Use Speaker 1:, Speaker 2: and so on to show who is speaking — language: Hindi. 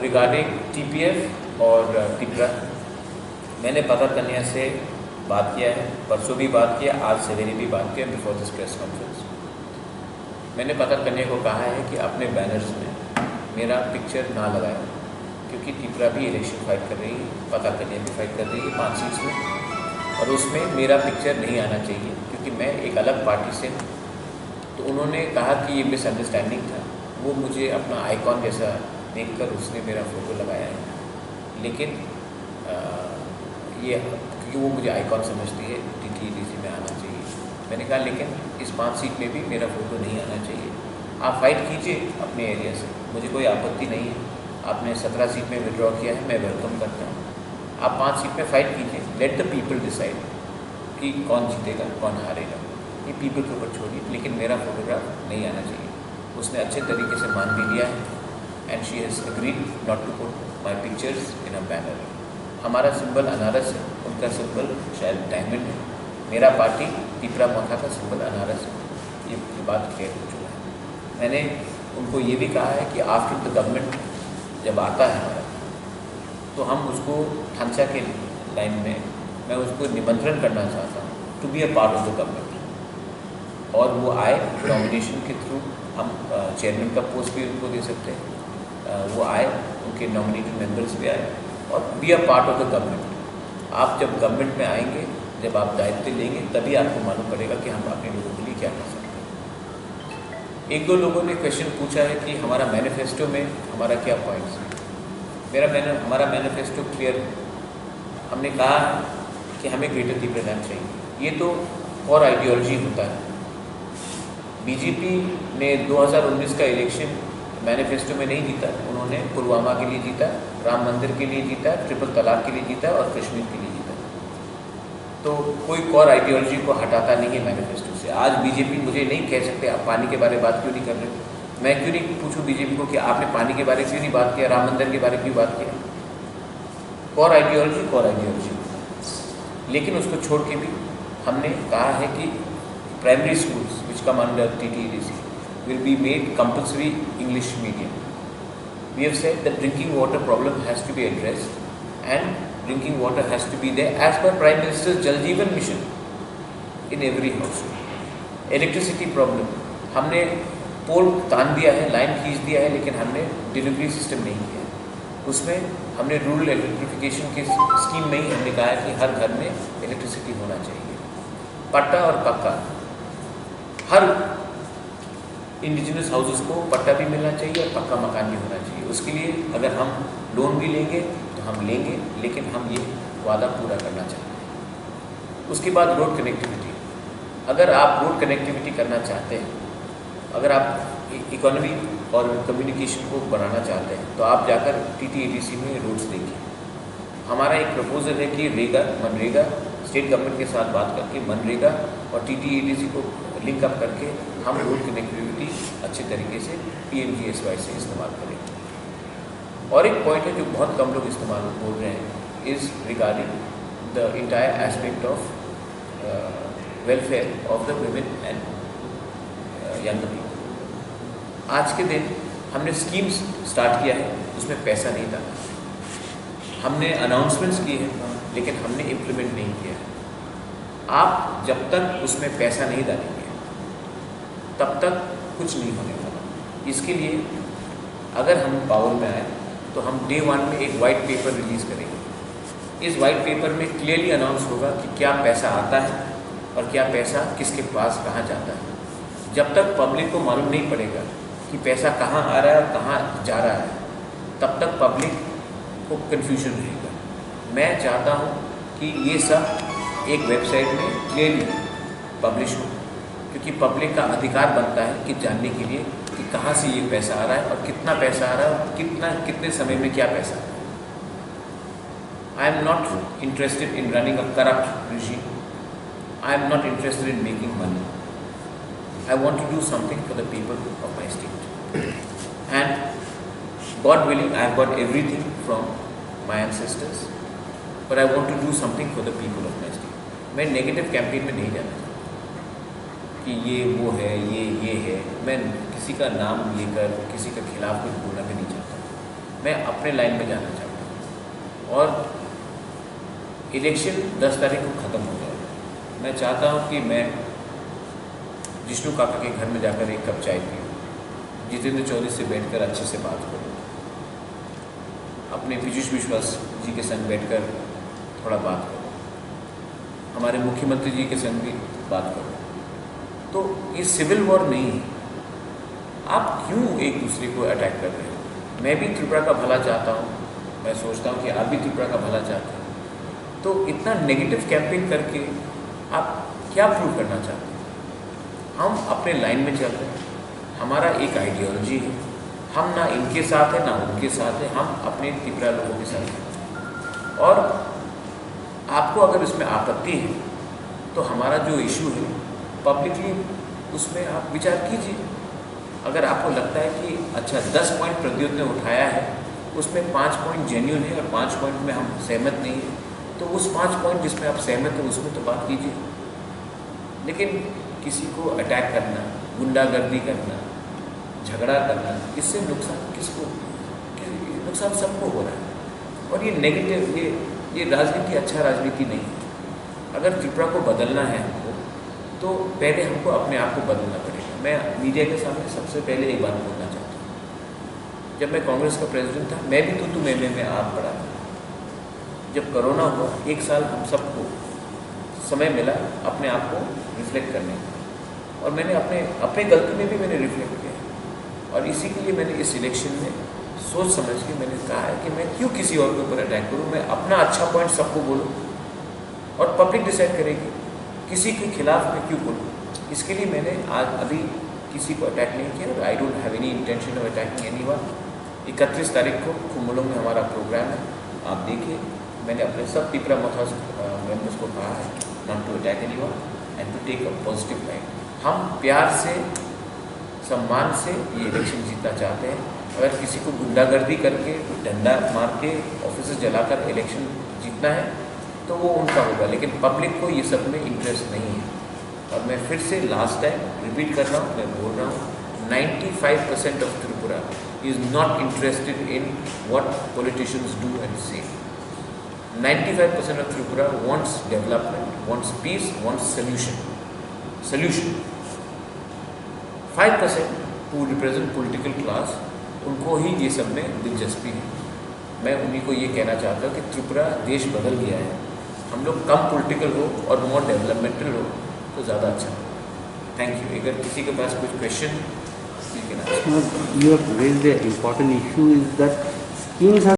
Speaker 1: रिगार्डिंग टीपीएफ और टिपरा, मैंने पता कन्या से बात किया है, परसों भी बात किया, आज सवेरे भी बात किया बिफोर दिस प्रेस कॉन्फ्रेंस। मैंने पता कन्या को कहा है कि अपने बैनर्स में मेरा पिक्चर ना लगाए, क्योंकि टिपरा भी इलेक्शन फाइट कर रही है, पता कन्या भी फाइट कर रही है 5 सीट्स में, और उसमें मेरा पिक्चर नहीं आना चाहिए क्योंकि मैं एक अलग पार्टी से हूँ। तो उन्होंने कहा कि ये मिसअंडरस्टैंडिंग था, वो मुझे अपना आइकॉन जैसा देखकर उसने मेरा फ़ोटो लगाया है, लेकिन ये क्योंकि वो मुझे आइकॉन समझती है, टीटीडीसी में आना चाहिए। मैंने कहा लेकिन इस 5 सीट में भी मेरा फ़ोटो नहीं आना चाहिए। आप फाइट कीजिए अपने एरिया से, मुझे कोई आपत्ति नहीं है। आपने 17 सीट में विड्रॉ किया है, मैं वेलकम करता हूँ। आप 5 सीट में फाइट कीजिए, लेट द पीपल डिसाइड कि कौन जीतेगा कौन हारेगा, ये पीपल के ऊपर छोड़िए, लेकिन मेरा फोटोग्राफ नहीं आना चाहिए। उसने अच्छे तरीके से मान भी लिया है and she has agreed not to put my pictures in a banner. हमारा सिंबल अनारस है, उनका सिंबल शायद डायमंड है, मेरा पार्टी टिपरा मौथा का सिंबल अनारस है। ये बात क्लियर हो चुका है। मैंने उनको ये भी कहा है कि आफ्टर द गवर्नमेंट जब आता है हमारा, तो हम उसको ढांचा के लाइन में मैं उसको निमंत्रण करना चाहता हूँ to be a part of the government, और वो आए नॉमिनेशन के थ्रू। हम चेयरमैन का पोस्ट भी उनको दे सकते हैं, वो आए, उनके नॉमिनेटेड मेंबर्स भी आए और B a part of the government. आप जब गवर्नमेंट में आएंगे, जब आप दायित्व लेंगे, तभी आपको मालूम पड़ेगा कि हम अपने लोगों के लिए क्या कर सकते हैं। 1-2 लोगों ने क्वेश्चन पूछा है कि हमारा मैनिफेस्टो में हमारा क्या पॉइंट्स है। हमारा मैनिफेस्टो क्लियर है। हमने कहा है कि हमें ग्रेटर टिपरा डैम चाहिए। ये तो और आइडियोलॉजी होता है। बीजेपी ने 2019 का इलेक्शन मैनिफेस्टो में नहीं जीता, उन्होंने पुलवामा के लिए जीता, राम मंदिर के लिए जीता, ट्रिपल तलाक के लिए जीता और कश्मीर के लिए जीता। तो कोई और आइडियोलॉजी को हटाता नहीं है मैनिफेस्टो से। आज बीजेपी मुझे नहीं कह सकते आप पानी के बारे में बात क्यों नहीं कर रहे। मैं क्यों नहीं पूछूं बीजेपी को कि आपने पानी के बारे में क्यों नहीं बात किया, राम मंदिर के बारे में क्यों बात किया। और आइडियोलॉजी, लेकिन उसको छोड़ के भी हमने कहा है कि primary schools which come under TTDC will be made compulsory English medium. We have said that drinking water problem has to be addressed and drinking water has to be there as per Prime Minister's Jal Jeevan Mission in every household. Electricity problem, हमने पोल तान दिया है, लाइन खींच दिया है, लेकिन हमने डिलीवरी सिस्टम नहीं किया है। उसमें हमने रूरल इलेक्ट्रिफिकेशन की स्कीम में ही हमने कहा है कि हर घर में इलेक्ट्रिसिटी होना चाहिए। पट्टा और पक्का, हर इंडिजिनस हाउसेस को पट्टा भी मिलना चाहिए और पक्का मकान भी होना चाहिए। उसके लिए अगर हम लोन भी लेंगे तो हम लेंगे, लेकिन हम ये वादा पूरा करना चाहते हैं। उसके बाद रोड कनेक्टिविटी, अगर आप रोड कनेक्टिविटी करना चाहते हैं, अगर आप इकोनॉमी और कम्युनिकेशन को बढ़ाना चाहते हैं, तो आप जाकर TTDC में रोड्स देखिए। हमारा एक प्रपोजल है कि मनरेगा स्टेट गवर्नमेंट के साथ बात करके मनरेगा और TTDC को लिंक अप करके हम रोड कनेक्टिविटी अच्छे तरीके से PMGSY से इस्तेमाल करें। और एक पॉइंट है जो बहुत कम लोग इस्तेमाल बोल रहे हैं, is regarding the entire aspect of welfare of the women and young people. आज के दिन हमने स्कीम्स स्टार्ट किया है, उसमें पैसा नहीं था। हमने अनाउंसमेंट्स किए हैं, लेकिन हमने इम्प्लीमेंट नहीं किया है। आप जब तक उसमें पैसा नहीं डालेंगे तब तक कुछ नहीं होने वाला। इसके लिए अगर हम पावर में आए तो हम Day 1 में एक वाइट पेपर रिलीज़ करेंगे। इस वाइट पेपर में क्लियरली अनाउंस होगा कि क्या पैसा आता है और क्या पैसा किसके पास कहाँ जाता है। जब तक पब्लिक को मालूम नहीं पड़ेगा कि पैसा कहाँ आ रहा है और कहाँ जा रहा है, तब तक पब्लिक को कन्फ्यूजन रहेगा। मैं चाहता हूँ कि ये सब एक वेबसाइट में क्लियरली पब्लिश हो, क्योंकि पब्लिक का अधिकार बनता है कि जानने के लिए कि कहाँ से ये पैसा आ रहा है और कितना पैसा आ रहा है और कितने समय में क्या पैसा आ रहा है। I am not interested in running a corrupt regime. I am not interested in making money. I want to do something for the people of my state. And God willing, I have got everything from my ancestors, but I want to do something for the people of my state. मैं नेगेटिव कैंपेन में नहीं जाना चाहता कि ये वो है, ये है। मैं किसी का नाम लेकर किसी के खिलाफ कुछ बोलना भी नहीं चाहता। मैं अपने लाइन में जाना चाहता हूँ और इलेक्शन 10 तारीख को ख़त्म हो जाएगा। मैं चाहता हूँ कि मैं जिष्णु काका के घर में जाकर एक कप चाय पीऊँ, जितेंद्र चौधरी से बैठकर अच्छे से बात करूँ, अपने पीयूष विश्वास जी के संग बैठकर थोड़ा बात करूँ, हमारे मुख्यमंत्री जी के संग भी बात करूँ। तो ये सिविल वॉर नहीं है। आप क्यों एक दूसरे को अटैक कर रहे हो? मैं भी त्रिपुरा का भला चाहता हूँ, मैं सोचता हूँ कि आप भी त्रिपुरा का भला चाहते हैं। तो इतना नेगेटिव कैंपेन करके आप क्या प्रूव करना चाहते हैं? हम अपने लाइन में चल रहे हैं, हमारा एक आइडियोलॉजी है, हम ना इनके साथ हैं ना उनके साथ हैं, हम अपने त्रिपुरा लोगों के साथ हैं। और आपको अगर इसमें आपत्ति है तो हमारा जो इशू है पब्लिकली उसमें आप विचार कीजिए। अगर आपको लगता है कि अच्छा 10 पॉइंट प्रद्युत ने उठाया है, उसमें 5 पॉइंट जेन्युइन है और 5 पॉइंट में हम सहमत नहीं है, तो उस 5 पॉइंट जिसमें आप सहमत हैं उसमें तो बात कीजिए। लेकिन किसी को अटैक करना, गुंडागर्दी करना, झगड़ा करना, इससे नुकसान किसको? नुकसान सबको हो रहा है। और ये नेगेटिव, ये राजनीति अच्छा राजनीति नहीं है। अगर त्रिपुरा को बदलना है हमको, तो पहले हमको अपने आप को बदलना पड़ेगा। मैं मीडिया के सामने सबसे पहले एक बात बोलना चाहता हूँ, जब मैं कांग्रेस का प्रेसिडेंट था, मैं भी तू में आप पढ़ा था। जब कोरोना हुआ, 1 साल हम सबको समय मिला अपने आप को रिफ्लेक्ट करने का, और मैंने अपने गलती में भी मैंने रिफ्लेक्ट किया। और इसी के लिए मैंने इस इलेक्शन में सोच समझ के मैंने कहा है कि मैं क्यों किसी और के ऊपर अटैक करूँ, मैं अपना अच्छा पॉइंट सबको बोलूँ और पब्लिक डिसाइड करेगी किसी के खिलाफ मैं क्यों बोलूँ। इसके लिए मैंने आज अभी किसी को अटैक नहीं किया और I don't have any intention of attacking anyone. 31 तारीख को कुम्बलों में हमारा प्रोग्राम है, आप देखिए। मैंने अपने सब त्रिपुरा मथास मेंबर्स को कहा है not to attack anyone and to take a positive line. हम प्यार से, सम्मान से ये इलेक्शन जीतना चाहते हैं। अगर किसी को गुंडागर्दी करके, डंडा मार के, ऑफिस जलाकर इलेक्शन जीतना है तो वो उनका होगा, लेकिन पब्लिक को ये सब में इंटरेस्ट नहीं है। और मैं फिर से लास्ट टाइम रिपीट कर रहा हूँ, मैं बोल रहा हूँ, 95% of Tripura is not interested in what politicians do and say. 95% of Tripura wants development, wants peace, wants solution. 5% who represent political class, उनको ही ये सब में दिलचस्पी है। मैं उन्हीं को ये कहना चाहता हूँ कि त्रिपुरा देश बदल गया है, हम लोग कम पॉलिटिकल हो और मोर डेवलपमेंटल हो तो ज़्यादा अच्छा हो। Thank you. अगर किसी के पास कुछ question,
Speaker 2: You have raised an important issue is that schemes have